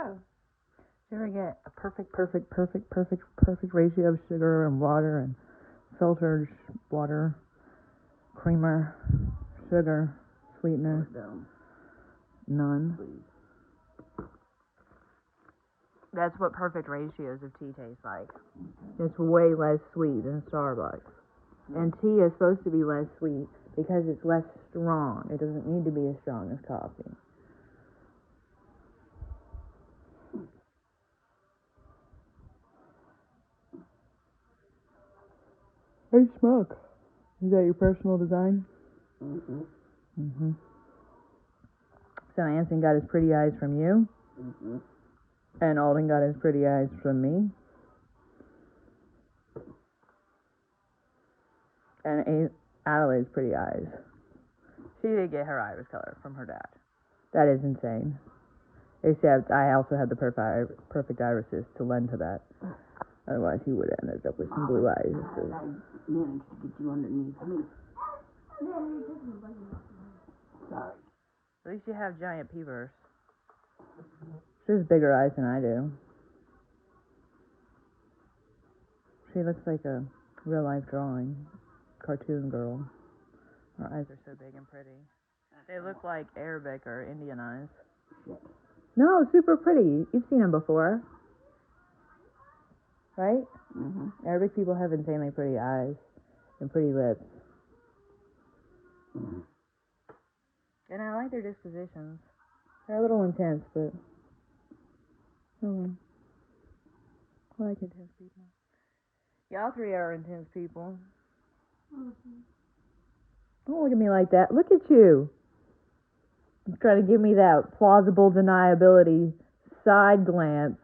go. You ever get a perfect ratio of sugar and water and filtered water, creamer, sugar, sweetener? None. That's what perfect ratios of tea taste like. It's way less sweet than Starbucks. And tea is supposed to be less sweet because it's less strong. It doesn't need to be as strong as coffee. Hey, Smoke. Is that your personal design? Mm-hmm. Mm-hmm. So Anson got his pretty eyes from you? Mm-hmm. And Alden got his pretty eyes from me? And Adelaide's pretty eyes. She did get her iris color from her dad. That is insane. Except I also had the perfect irises to lend to that. Otherwise, he would have ended up with some blue eyes. So. I managed to get you underneath me. Sorry. At least you have giant peepers. She has bigger eyes than I do. She looks like a real-life drawing. Cartoon girl. Her eyes are so big and pretty. They look like Arabic or Indian eyes. No, super pretty. You've seen them before. Right? Mm-hmm. Arabic people have insanely pretty eyes and pretty lips. Mm-hmm. And I like their dispositions. They're a little intense, but I like intense people. Y'all three are intense people. Mm-hmm. Don't look at me like that. Look at you. You're trying to give me that plausible deniability side glance.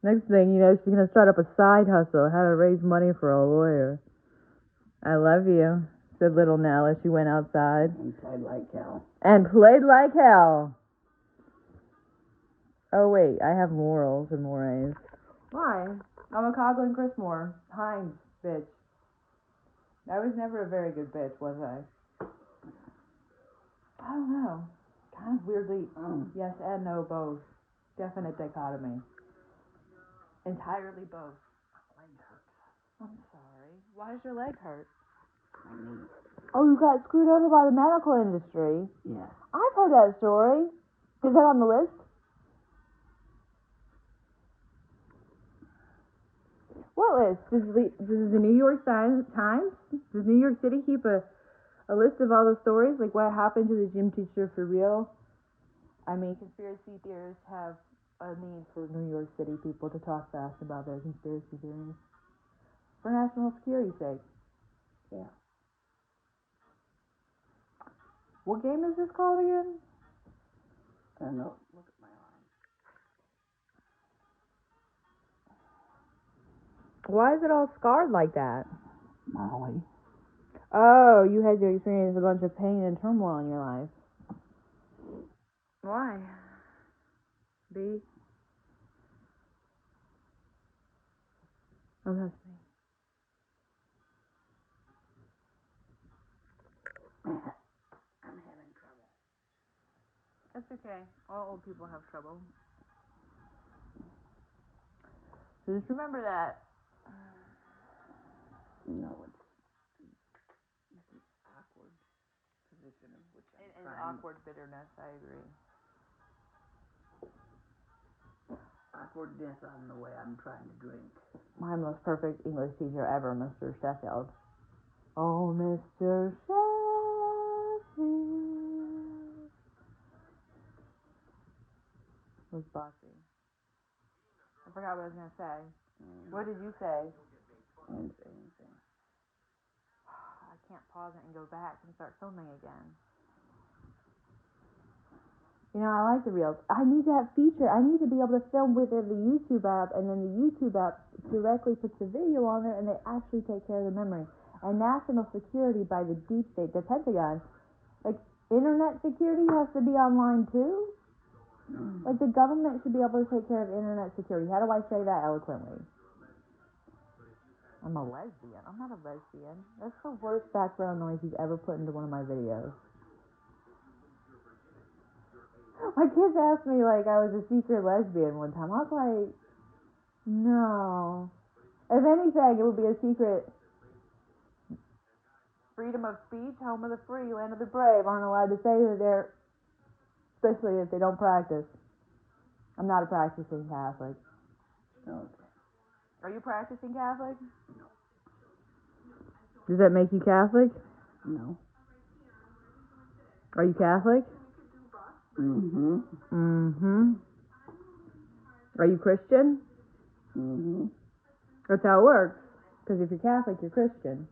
Next thing you know, she's going to start up a side hustle, how to raise money for a lawyer. I love you, said little Nell as she went outside. And played like hell. And played like hell. Oh, wait, I have morals and mores. Why? I'm a Coughlin Chris Moore. Hines, bitch. I was never a very good bitch, was I? I don't know. Kind of weirdly, yes and no, both. Definite dichotomy. Entirely both. My leg hurts. I'm sorry. Why does your leg hurt? My knee. Oh, you got screwed over by the medical industry? Yeah. I've heard that story. Is that on the list? What list? Does the New York Times? Does New York City keep a list of all the stories? Like what happened to the gym teacher for real? I mean, conspiracy theorists have a need for New York City people to talk fast about their conspiracy theories. For national security's sake. Yeah. What game is this called again? I don't know. Look at my arm. Why is it all scarred like that? Molly. Oh, you had to experience a bunch of pain and turmoil in your life. Why? B? Oh, that's me. I'm having trouble. That's okay. All old people have trouble. So just remember that. No, it's an awkward position of which I'm And trying. awkward bitterness, I agree. Awkwardness on the way I'm trying to drink. My most perfect English teacher ever, Mr. Sheffield. Oh, Mr. Sheffield. Was bossy. I forgot what I was going to say. What did you say? I didn't say anything. I can't pause it and go back and start filming again. You know, I like the Reels. I need that feature. I need to be able to film within the YouTube app, and then the YouTube app directly puts the video on there, and they actually take care of the memory. And national security by the deep state, the Pentagon, like, internet security has to be online too? Like, the government should be able to take care of internet security. How do I say that eloquently? I'm a lesbian. I'm not a lesbian. That's the worst background noise you've ever put into one of my videos. My kids asked me like I was a secret lesbian one time. I was like, no. If anything, it would be a secret. Freedom of speech, home of the free, land of the brave aren't allowed to say that they're, especially if they don't practice. I'm not a practicing Catholic. Okay. Are you practicing Catholic? Does that make you Catholic? No. Are you Catholic? Mm-hmm. Mm-hmm. Are you Christian? Mm-hmm. That's how it works. Because if you're Catholic, you're Christian.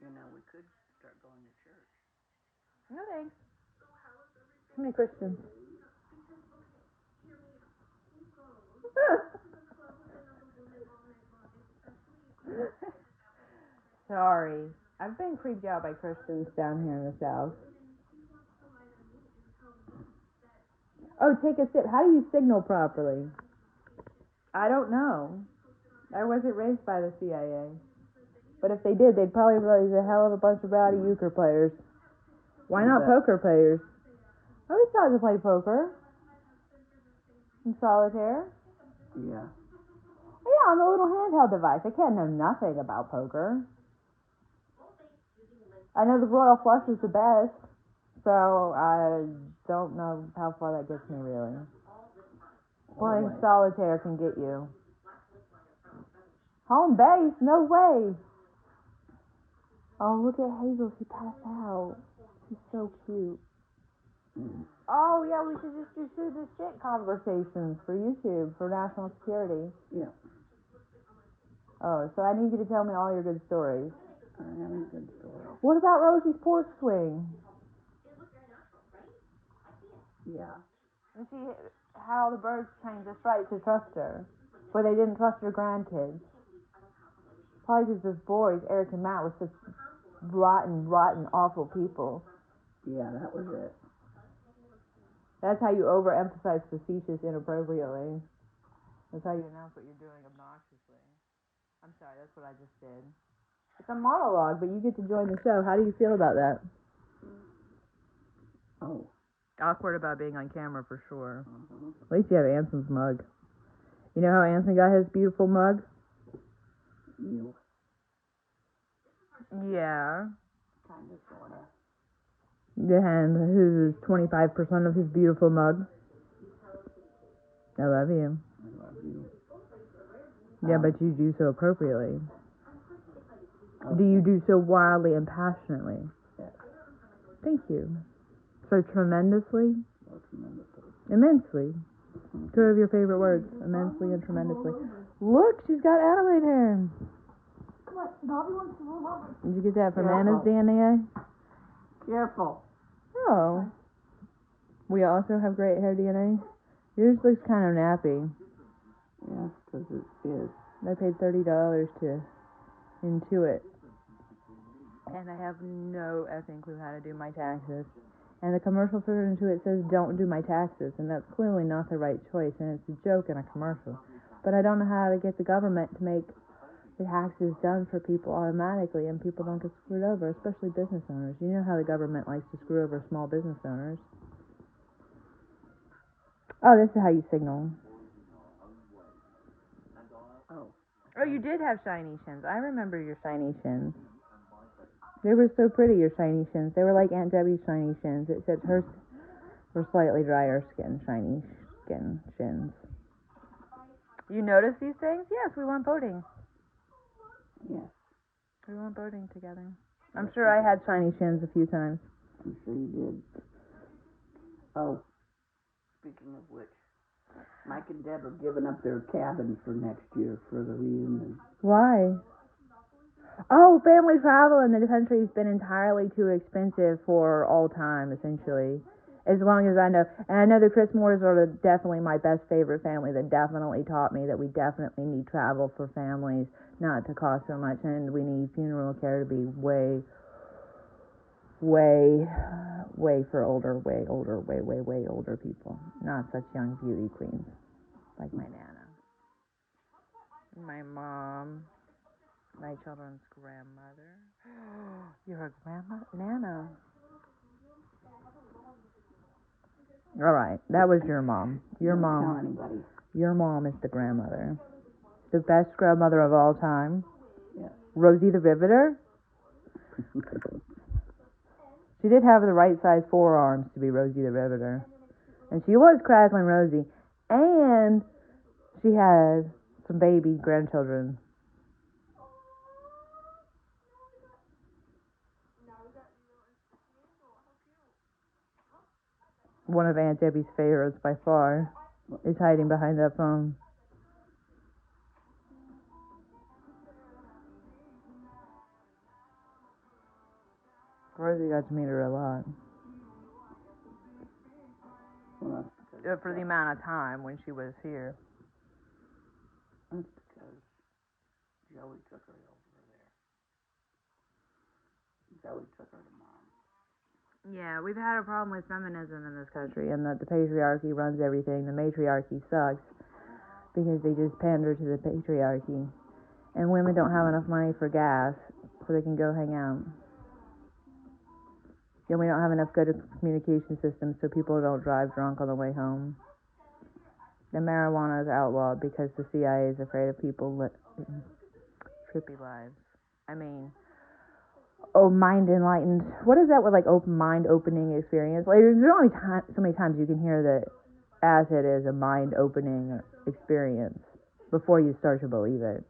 You know, we could start going to church. No thanks. How many Christians? Sorry. I've been creeped out by Christians down here in the South. Oh, take a sip. How do you signal properly? I don't know. I wasn't raised by the CIA. But if they did, they'd probably raise a hell of a bunch of rowdy euchre players. Why not poker players? I always thought to play poker. And solitaire. Yeah. Yeah, on the little handheld device. I can't know nothing about poker. I know the Royal Flush is the best, so I don't know how far that gets me, really. Playing solitaire can get you. Home base? No way. Oh, look at Hazel. She passed out. She's so cute. Mm. Oh, yeah, we should just do shoot the shit conversations for YouTube, for national security. Yeah. Oh, so I need you to tell me all your good stories. I have a good story. What about Rosie's porch swing? Yeah. And she had all the birds trained just right to trust her, where they didn't trust her grandkids. Probably because those boys, Eric and Matt, were such rotten, awful people. Yeah, that was it. That's how you overemphasize facetious inappropriately. That's how you announce what you're doing obnoxiously. I'm sorry, that's what I just did. It's a monologue, but you get to join the show. How do you feel about that? Oh. Awkward about being on camera for sure. Mm-hmm. At least you have Anson's mug. You know how Anson got his beautiful mug? You. Yeah. Kind of, sort of. And who's 25% of his beautiful mug? I love you. I love you. Yeah, but you do so appropriately. Okay. Do you do so wildly and passionately? Yes. Thank you. So tremendously? So tremendously. Immensely. Mm-hmm. Two of your favorite words. Immensely and tremendously. Look, she's got Adelaide hair. What? Bobby wants to roll over. Did you get that from Careful. Anna's DNA? Careful. Oh. We also have great hair DNA? Yours looks kind of nappy. Yes, because it is. I paid $30 to Intuit. And I have no effing clue how to do my taxes. And the commercial for Intuit says don't do my taxes, and that's clearly not the right choice, and it's a joke in a commercial. But I don't know how to get the government to make the taxes done for people automatically, and people don't get screwed over, especially business owners. You know how the government likes to screw over small business owners. Oh, this is how you signal. Oh. Oh, you did have shiny shins. I remember your shiny shins. They were so pretty, your shiny shins. They were like Aunt Debbie's shiny shins, except hers were slightly drier skin, shiny skin shins. You notice these things? Yes, we went boating. Yes. We went boating together. I'm sure I had shiny shins a few times. I'm sure you did. Oh. Speaking of which, Mike and Deb are giving up their cabin for next year for the reunion. Why? Oh, family travel in the country has been entirely too expensive for all time, essentially. As long as I know. And I know the Chris Moores are definitely my best favorite family that definitely taught me that we definitely need travel for families not to cost so much, and we need funeral care to be way for way older people. Not such young beauty queens like my Nana. My mom. My children's grandmother. You're a grandma? Nana. All right, that was your mom. Your Don't tell mom. anybody. Your mom is the grandmother. The best grandmother of all time. Yes. Rosie the Riveter. She did have the right size forearms to be Rosie the Riveter. And she was Crackling Rosie. And she had some baby grandchildren. One of Aunt Debbie's favorites by far is hiding behind that phone. Rosie got to meet her a lot. Well, For the amount of time when she was here. that's because Joey took her over there. Joey took her to mom. Yeah, we've had a problem with feminism in this country, and that the patriarchy runs everything. The matriarchy sucks because they just pander to the patriarchy. And women don't have enough money for gas, so they can go hang out. And we don't have enough good communication systems so people don't drive drunk on the way home. And marijuana is outlawed because the CIA is afraid of people living trippy lives. I mean, mind enlightened. What is that with like mind opening experience? Like, there's only so many times you can hear that acid is a mind opening experience before you start to believe it.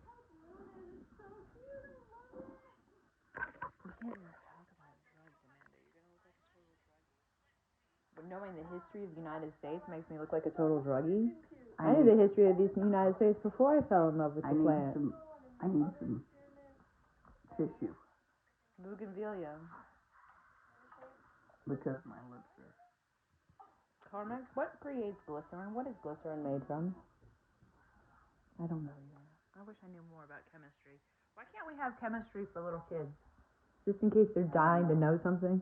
But knowing the history of the United States makes me look like a total druggie. I knew the history of the United States before I fell in love with the plant. I need some tissue Bougainvillea. because my lips are. Carmex, what creates glycerin? What is glycerin made from? I don't know yet. I wish I knew more about chemistry. Why can't we have chemistry for little kids? Just in case they're dying to know something.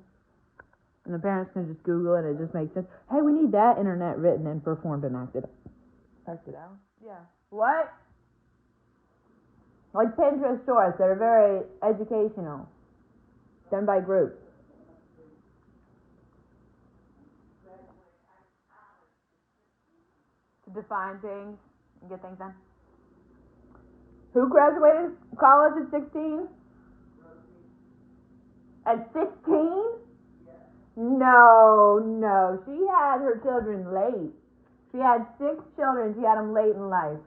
And the parents can just Google it and it just makes sense. Hey, we need that internet written and performed and acted. Acted out? Yeah. What? Like Pinterest shorts that are very educational. Done by groups. To define things and get things done. Who graduated college at 16? At 16? No. She had her children late. She had 6 children. She had them late in life.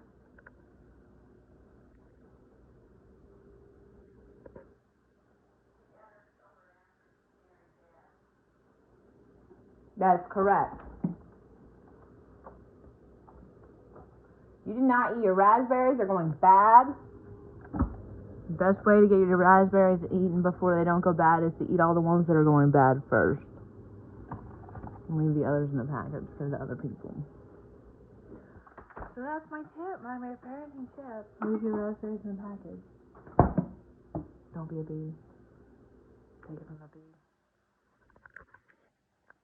That's correct. You did not eat your raspberries. They're going bad. The best way to get your raspberries eaten before they don't go bad is to eat all the ones that are going bad first. And leave the others in the package for the other people. So that's my tip, my parenting tip. Leave your raspberries in the package. Don't be a bee. Take it from a bee.